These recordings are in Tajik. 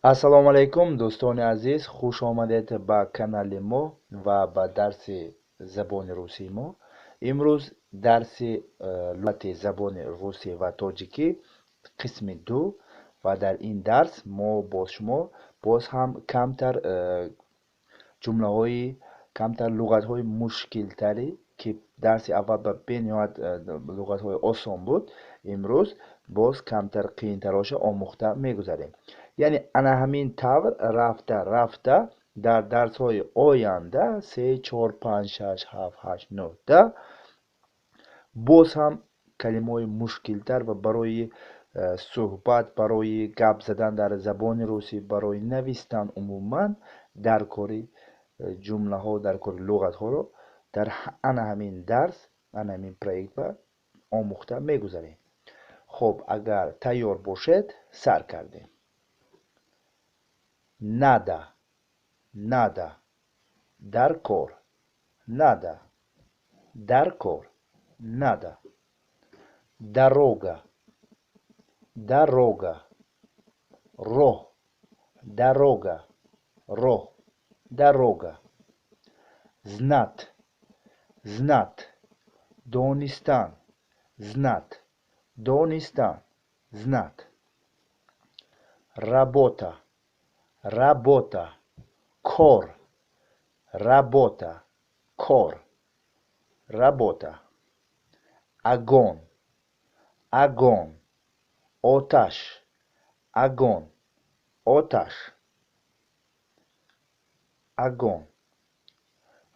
ассалому алайкум дӯстони азиз, хуш омадед ба канали мо ва ба дарси забони русии мо. имрӯз дарси лугати забони руси ва точики қисми 2 ва дар ин дарс мо боз шумо боз ҳам камтар ҷумлаҳои камтар лугатҳои мушкилтари ки дарси аввал ба бениҳоят лугатҳои осон буд, имрӯз боз камтар қиинтароша омӯхта мегузарем. яъне ана ҳамин тавр рафта рафта дар дарсҳои оянда 3, 4, 5, 6, 7, 8, 9, 10 боз ҳам калимаҳои мушкилтар ва барои суҳбат, барои гап задан дар забони русӣ, барои навистан умуман дар кори ҷумлаҳо, дар кори лугатҳоро дар ана ҳамин дарс, ана ҳамин проектва омӯхта мегузарем. хуб, агар тайёр бошед, сар кардем. Nada, nada, dar kor, nada, dar kor, nada. Дорога, дорога, роҳ, дорога, роҳ, дорога. Знат, знат, донистан, знат, донистан, знат. Работа, работа, кор, работа, кор, работа. Огонь, огонь, оташ, огонь, оташ, огонь.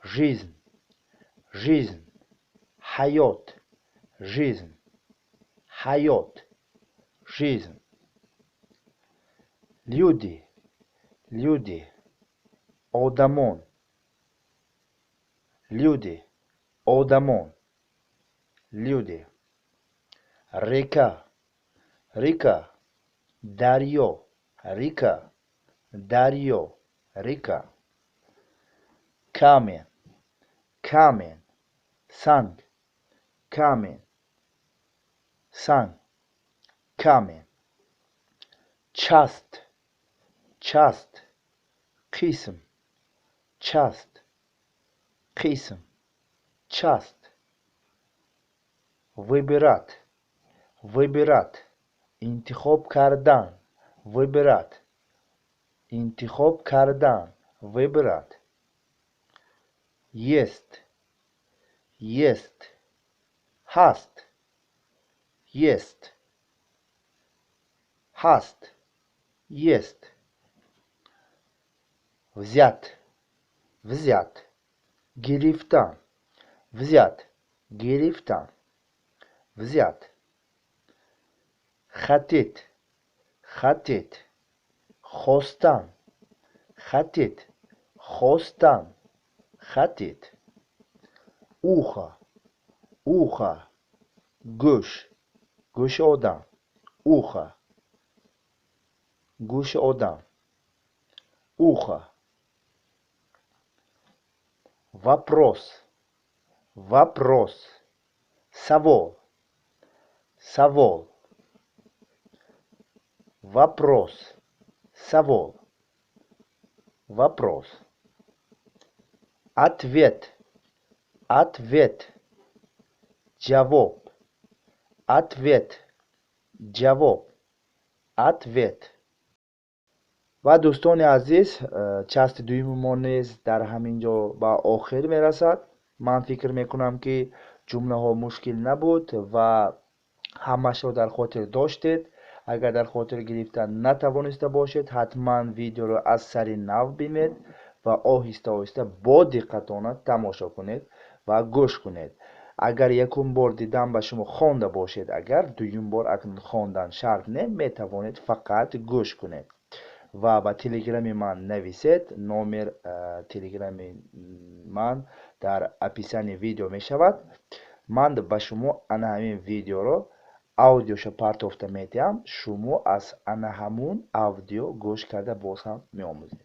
Жизнь, жизнь, hayot, жизнь, hayot, жизнь. Люди, люди, одамон, люди, одамон, люди. Река, река, дарьё, река, дарьё, река. Камень, камень, санг, камень, санг, камень. Часть, часть, қисм, часть, қисм, часть. Выбирать, выбирать, интихоб кардан, выбирать, интихоб кардан, выбирать. Есть, есть, хаст, есть, хаст, есть. Взять, взять, гирифтан, взять, гирифтан, взять. Хотеть, хотеть, хостан, хотеть, хостан, хотеть. Ухо, ухо, гӯш, гӯши одам, ухо, гӯши одам, ухо. Вопрос, вопрос, савол, савол. Вопрос, савол, вопрос. Ответ, ответ, ҷавоб, ответ, ҷавоб, ответ. ва дӯстони азиз, части дуюми мо низ дар ҳамин ҷо ба охир мерасад. ман фикр мекунам ки ҷумлаҳо мушкил набуд ва ҳамашро дар хотир доштед. агар дар хотир гирифта натавониста бошед, ҳатман видеоро аз сари нав бинед ва оҳиста оҳиста бо диққатона тамошо кунед ва гӯш кунед. агар якум бор дидан ба шумо хонда бошед, агар дуюм бор хондан шарт не, метавонед фақат гӯш кунед ва ба телеграми ман нависед. номер телеграми ман дар описани видео мешавад. ман ба шумо ана ҳамин видеоро аудиоша партофта метиҳам. шумо аз ана ҳамун аудио гӯш карда боз ҳам меомӯзед.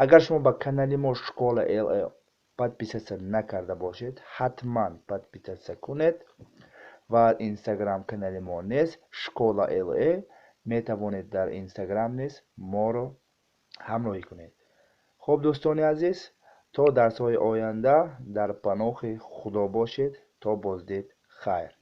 агар шумо ба канали мо Школа-LE подписатсия накарда бошед, ҳатман подписатсия кунед ва инстаграм канали мо нест Школа-LE میتوانید در اینستاگرام نیز ما رو همراهی کنید. خب دوستان عزیز، تا درس های آینده در پناه خدا باشید. تا بازدید خیر.